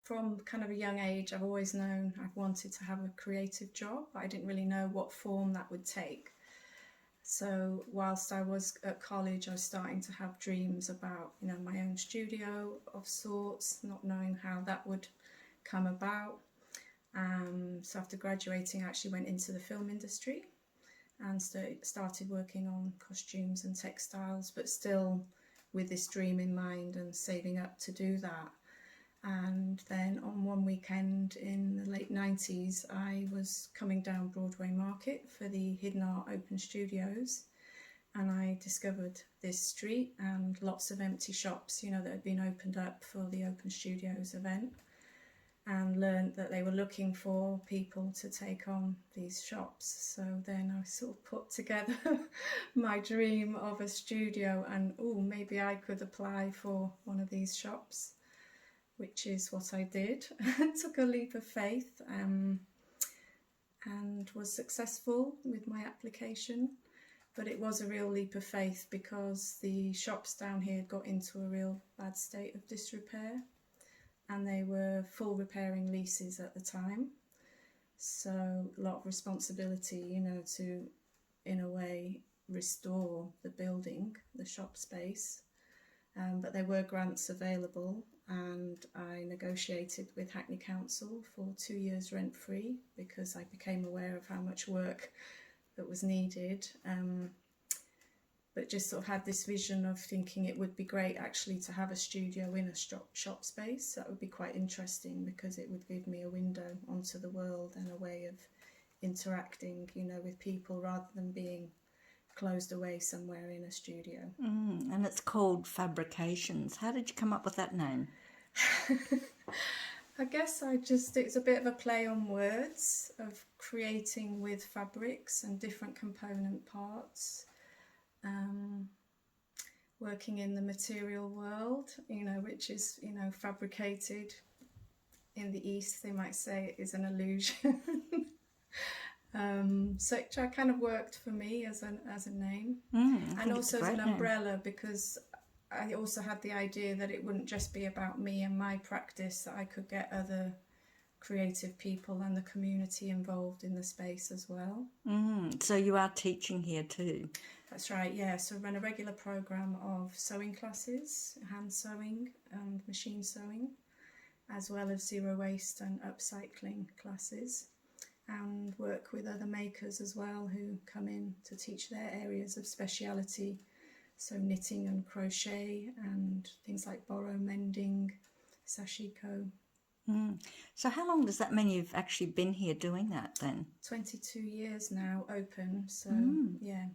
from kind of a young age, I've always known I've wanted to have a creative job, but I didn't really know what form that would take. So whilst I was at college, I was starting to have dreams about, you know, my own studio of sorts, not knowing how that would come about. So after graduating, I actually went into the film industry and started working on costumes and textiles, but still with this dream in mind and saving up to do that. And then on one weekend in the late 90s, I was coming down Broadway Market for the Hidden Art Open Studios, and I discovered this street and lots of empty shops, you know, that had been opened up for the Open Studios event, and learned that they were looking for people to take on these shops. So then I sort of put together my dream of a studio and, maybe I could apply for one of these shops, which is what I did. Took a leap of faith and was successful with my application. But it was a real leap of faith because the shops down here got into a real bad state of disrepair, and they were full repairing leases at the time. So a lot of responsibility, you know, to, in a way, restore the building, the shop space. But there were grants available, and I negotiated with Hackney Council for 2 years rent-free because I became aware of how much work that was needed. But just sort of had this vision of thinking it would be great actually to have a studio in a shop space. That would be quite interesting because it would give me a window onto the world and a way of interacting, you know, with people rather than being closed away somewhere in a studio. And it's called Fabrications. How did you come up with that name? I guess it's a bit of a play on words of creating with fabrics and different component parts. Working in the material world, you know, which is, you know, fabricated. In the East, they might say it is an illusion. So it kind of worked for me as a name, and also as an umbrella, because I also had the idea that it wouldn't just be about me and my practice, that I could get other creative people and the community involved in the space as well. So you are teaching here too? That's right, yeah. So I run a regular programme of sewing classes, hand sewing and machine sewing, as well as zero waste and upcycling classes, and work with other makers as well who come in to teach their areas of speciality, so knitting and crochet and things like borrow mending, sashiko. So how long does that mean you've actually been here doing that then? 22 years now open, so yeah,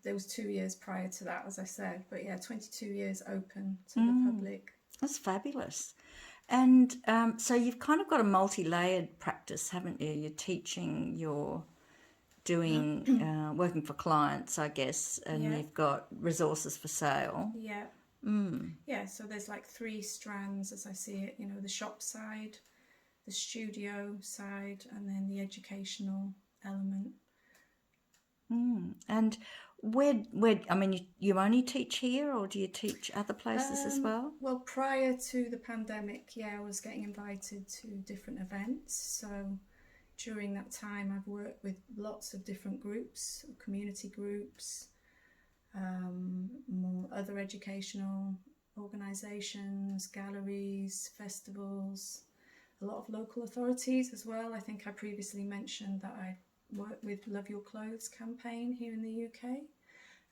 there was 2 years prior to that, as I said, but yeah, 22 years open to the public. That's fabulous. And so you've kind of got a multi-layered practice, haven't you? You're teaching, you're doing, working for clients, I guess, and you've got resources for sale. Yeah. Yeah, so there's like 3 strands as I see it, you know, the shop side, the studio side, and then the educational element. And where I mean, you only teach here, or do you teach other places as well? Well, prior to the pandemic, I was getting invited to different events. So during that time, I've worked with lots of different groups, community groups, more other educational organisations, galleries, festivals, a lot of local authorities as well. I think I previously mentioned that I worked with Love Your Clothes campaign here in the UK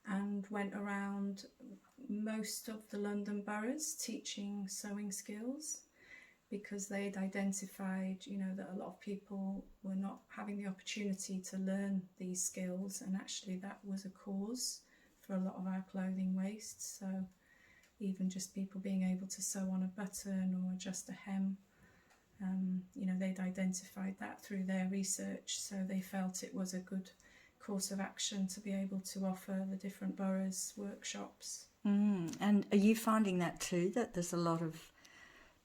and went around most of the London boroughs teaching sewing skills, because they'd identified, you know, that a lot of people were not having the opportunity to learn these skills, and actually that was a cause for a lot of our clothing waste. So even just people being able to sew on a button or adjust a hem, you know, they'd identified that through their research, so they felt it was a good course of action to be able to offer the different boroughs workshops. And are you finding that too, that there's a lot of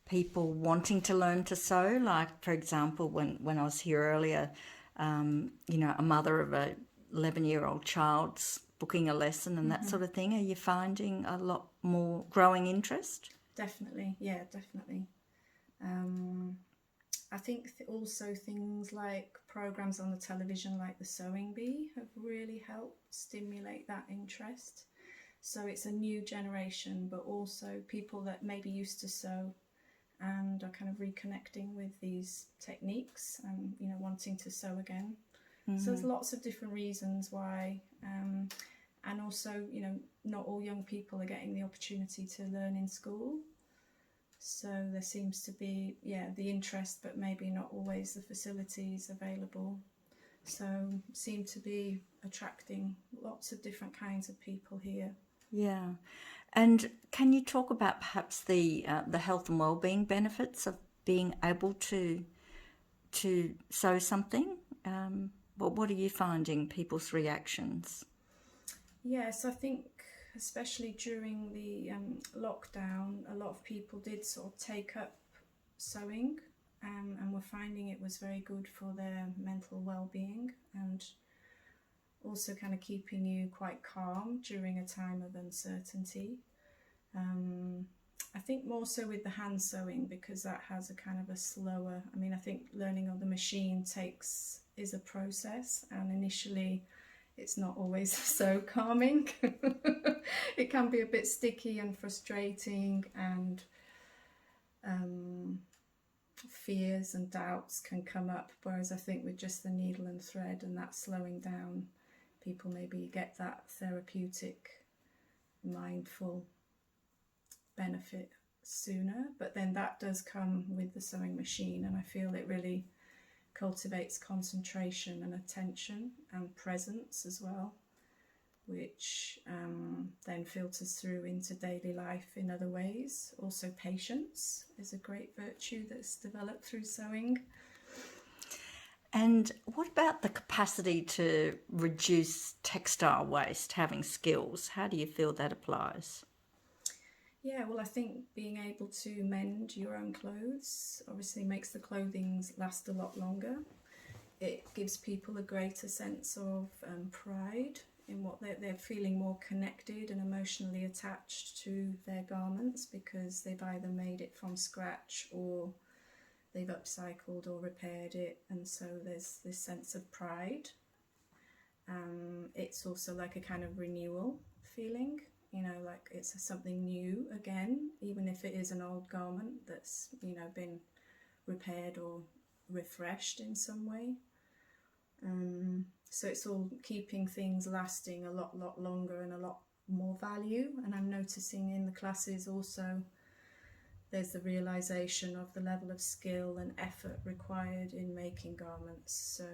people wanting to learn to sew? Like, for example, when I was here earlier, you know, a mother of a 11-year-old child's booking a lesson and that sort of thing. Are you finding a lot more growing interest? Definitely, yeah, definitely. think also things like programs on the television like the Sewing Bee have really helped stimulate that interest. So it's a new generation, but also people that maybe used to sew and are kind of reconnecting with these techniques and, you know, wanting to sew again. So there's lots of different reasons why, and also, you know, not all young people are getting the opportunity to learn in school. So there seems to be, the interest, but maybe not always the facilities available. So seem to be attracting lots of different kinds of people here. Yeah. And can you talk about perhaps the health and wellbeing benefits of being able to sew something? What are you finding people's reactions? Yes, I think especially during the lockdown, a lot of people did sort of take up sewing, and were finding it was very good for their mental well-being, and also kind of keeping you quite calm during a time of uncertainty. I think more so with the hand sewing, because that has a kind of a slower, I mean, I think learning on the machine is a process, and initially it's not always so calming. It can be a bit sticky and frustrating, and fears and doubts can come up, whereas I think with just the needle and thread and that slowing down, people maybe get that therapeutic, mindful benefit sooner. But then that does come with the sewing machine, and I feel it really cultivates concentration and attention and presence as well, which then filters through into daily life in other ways. Also patience is a great virtue that's developed through sewing. And what about the capacity to reduce textile waste, having skills? How do you feel that applies? Yeah, well, I think being able to mend your own clothes obviously makes the clothing last a lot longer. It gives people a greater sense of pride in what they're feeling, more connected and emotionally attached to their garments, because they've either made it from scratch or they've upcycled or repaired it, and so there's this sense of pride. It's also like a kind of renewal feeling, you know, like it's something new again, even if it is an old garment that's, you know, been repaired or refreshed in some way. So it's all keeping things lasting a lot longer and a lot more value. And I'm noticing in the classes also there's the realization of the level of skill and effort required in making garments. So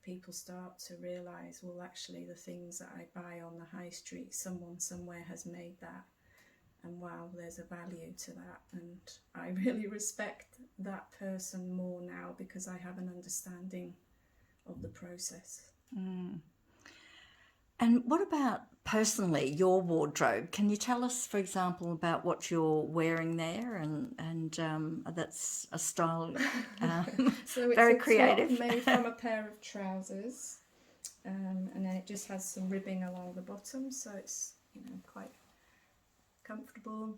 people start to realize, well, actually the things that I buy on the high street, someone somewhere has made that, and wow, there's a value to that, and I really respect that person more now because I have an understanding of the process. And what about personally your wardrobe? Can you tell us, for example, about what you're wearing there? And that's a style So it's very a creative. top made from a pair of trousers, and then it just has some ribbing along the bottom, so it's, you know, quite comfortable,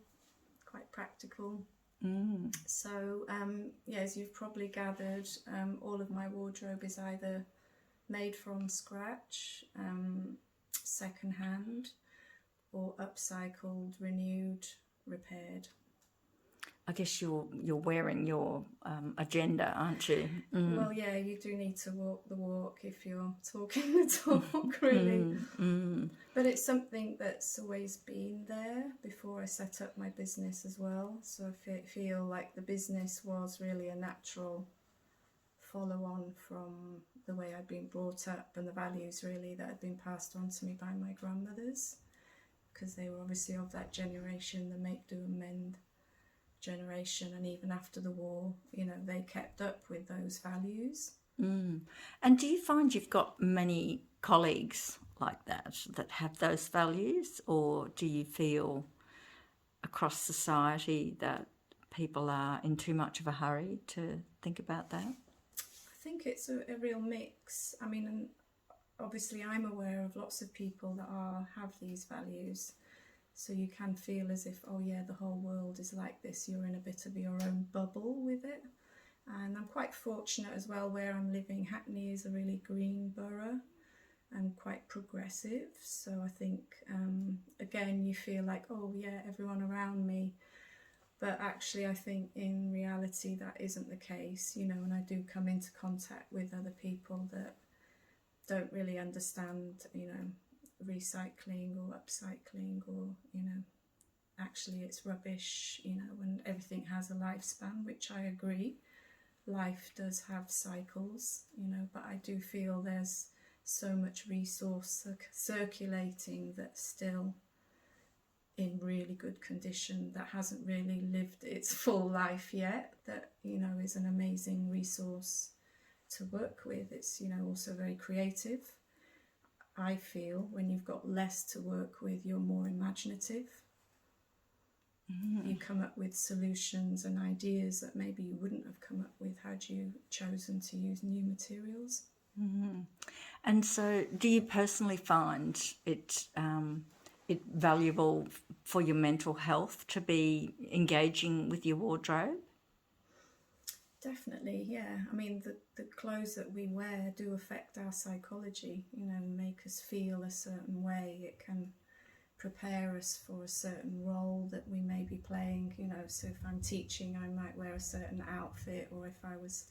quite practical. So as you've probably gathered, all of my wardrobe is either made from scratch, second-hand, or upcycled, renewed, repaired. I guess you're wearing your agenda, aren't you? Well, yeah, you do need to walk the walk if you're talking the talk, really. But it's something that's always been there before I set up my business as well. So I feel like the business was really a natural follow-on from the way I'd been brought up and the values really that had been passed on to me by my grandmothers, because they were obviously of that generation, the make, do and mend generation, and even after the war, you know, they kept up with those values. And do you find you've got many colleagues like that have those values, or do you feel across society that people are in too much of a hurry to think about that? I think it's a real mix. I mean, and obviously I'm aware of lots of people that have these values, so you can feel as if, oh yeah, the whole world is like this, you're in a bit of your own bubble with it. And I'm quite fortunate as well where I'm living. Hackney is a really green borough and quite progressive. So I think, again, you feel like, oh yeah, everyone around me. But actually, I think in reality that isn't the case, you know, and I do come into contact with other people that don't really understand, you know, recycling or upcycling, or, you know, actually it's rubbish, you know, and everything has a lifespan, which I agree. Life does have cycles, you know, but I do feel there's so much resource circulating that's still in really good condition, that hasn't really lived its full life yet, that, you know, is an amazing resource to work with. It's, you know, also very creative. I feel when you've got less to work with, you're more imaginative. You come up with solutions and ideas that maybe you wouldn't have come up with had you chosen to use new materials. And so do you personally find it valuable for your mental health to be engaging with your wardrobe? Definitely, yeah. I mean, the clothes that we wear do affect our psychology, you know, make us feel a certain way. It can prepare us for a certain role that we may be playing, you know. So if I'm teaching, I might wear a certain outfit, or if I was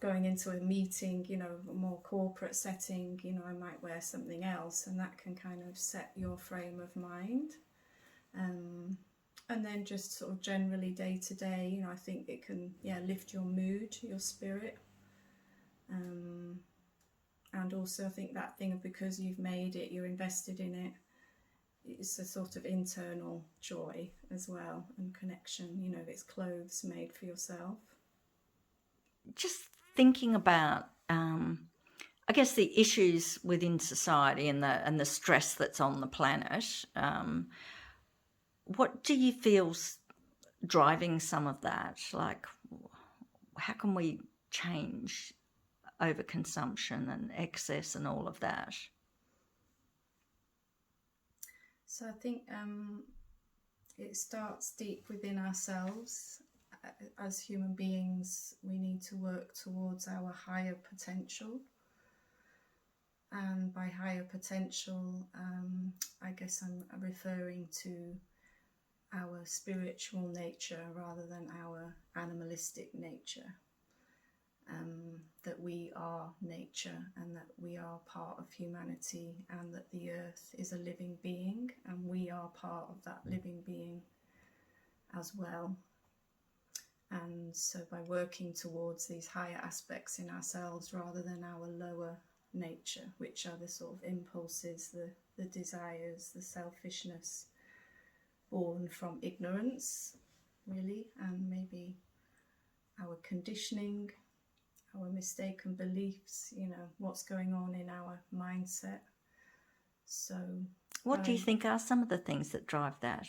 going into a meeting, you know, a more corporate setting, you know, I might wear something else, and that can kind of set your frame of mind. And then just sort of generally day to day, you know, I think it can, yeah, lift your mood, your spirit. And also I think that thing of, because you've made it, you're invested in it, it's a sort of internal joy as well, and connection, you know, it's clothes made for yourself. Just thinking about, I guess, the issues within society and the stress that's on the planet, what do you feel's driving some of that? Like, how can we change overconsumption and excess and all of that? So I think it starts deep within ourselves. As human beings, we need to work towards our higher potential. And by higher potential, I guess I'm referring to our spiritual nature rather than our animalistic nature. That we are nature, and that we are part of humanity, and that the earth is a living being, and we are part of that living being as well. And so by working towards these higher aspects in ourselves rather than our lower nature, which are the sort of impulses, the desires, the selfishness born from ignorance, really, and maybe our conditioning, our mistaken beliefs, you know, what's going on in our mindset. So what do you think are some of the things that drive that?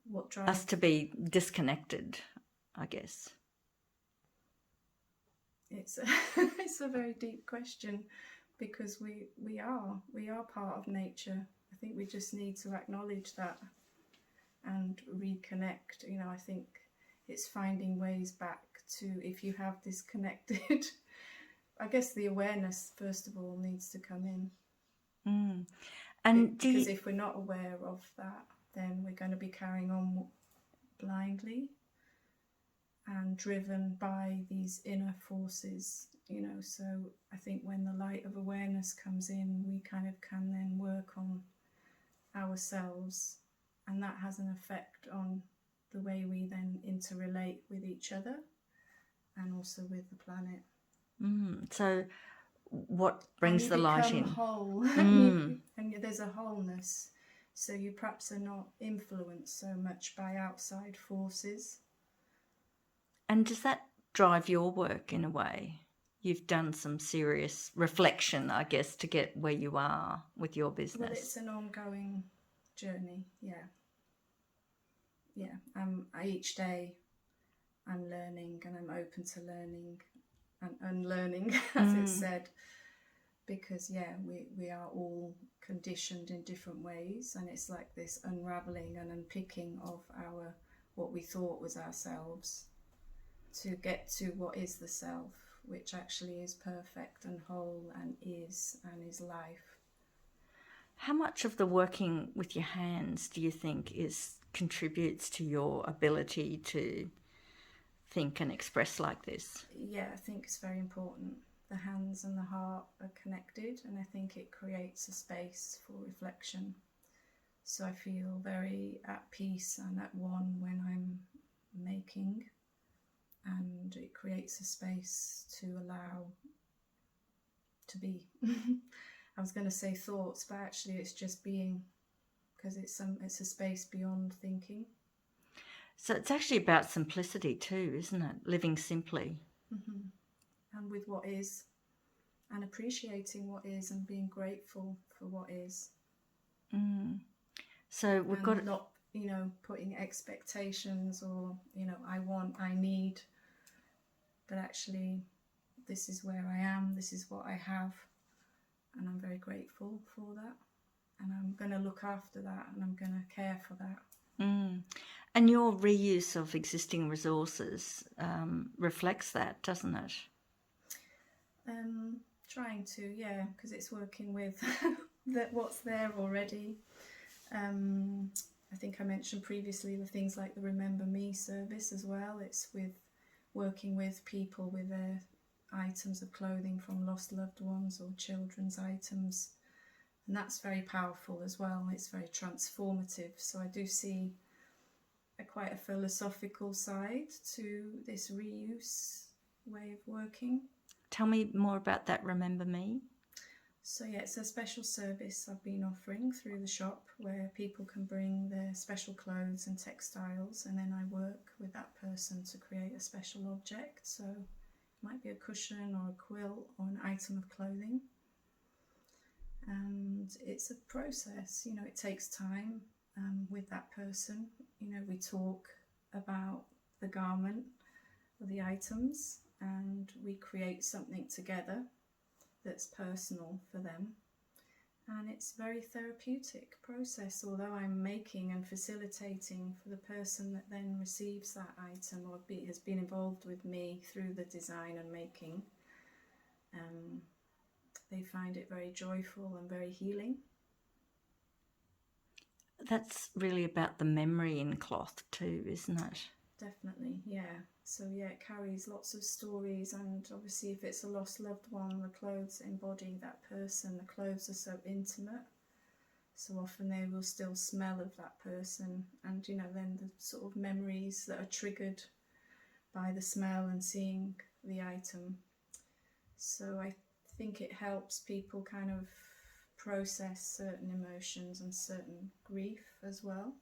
What drives us to be disconnected, I guess? It's a very deep question, because we are part of nature. I think we just need to acknowledge that and reconnect. You know, I think it's finding ways back to, if you have disconnected, I guess the awareness first of all needs to come in. And because if we're not aware of that, then we're going to be carrying on blindly and driven by these inner forces, you know. So I think when the light of awareness comes in, we kind of can then work on ourselves, and that has an effect on the way we then interrelate with each other and also with the planet. So what brings the light in? Whole, and there's a wholeness. So you perhaps are not influenced so much by outside forces. And does that drive your work in a way? You've done some serious reflection, I guess, to get where you are with your business. Well, it's an ongoing journey, yeah. Each day I'm learning, and I'm open to learning and unlearning, as it's said, because we are all conditioned in different ways, and it's like this unraveling and unpicking of what we thought was ourselves. to get to what is the self, which actually is perfect and whole and is life. How much of the working with your hands do you think contributes to your ability to think and express like this? Yeah, I think it's very important. The hands and the heart are connected, and I think it creates a space for reflection. So I feel very at peace and at one when I'm making, and it creates a space to allow to be. I was going to say thoughts, but actually it's just being, because it's a space beyond thinking. So it's actually about simplicity too, isn't it? Living simply. Mm-hmm. And with what is, and appreciating what is, and being grateful for what is. Mm. So we've got not, putting expectations or, I want, I need, but actually this is where I am, this is what I have, and I'm very grateful for that, and I'm going to look after that, and I'm going to care for that. And your reuse of existing resources reflects that, doesn't it? Trying to, yeah, because it's working with what's there already. I think I mentioned previously the things like the Remember Me service as well. It's with working with people with their items of clothing from lost loved ones or children's items, and that's very powerful as well. It's very transformative. So I do see quite a philosophical side to this reuse way of working. Tell me more about that Remember Me. So yeah, it's a special service I've been offering through the shop where people can bring their special clothes and textiles, and then I work with that person to create a special object. So it might be a cushion or a quilt or an item of clothing. And it's a process, it takes time with that person. We talk about the garment or the items, and we create something together that's personal for them, and it's a very therapeutic process. Although I'm making and facilitating for the person that then receives that item or has been involved with me through the design and making, they find it very joyful and very healing. That's really about the memory in cloth too, isn't it? Definitely, yeah. So yeah, it carries lots of stories, and obviously if it's a lost loved one, the clothes embody that person. The clothes are so intimate, so often they will still smell of that person, and then the sort of memories that are triggered by the smell and seeing the item. So I think it helps people kind of process certain emotions and certain grief as well.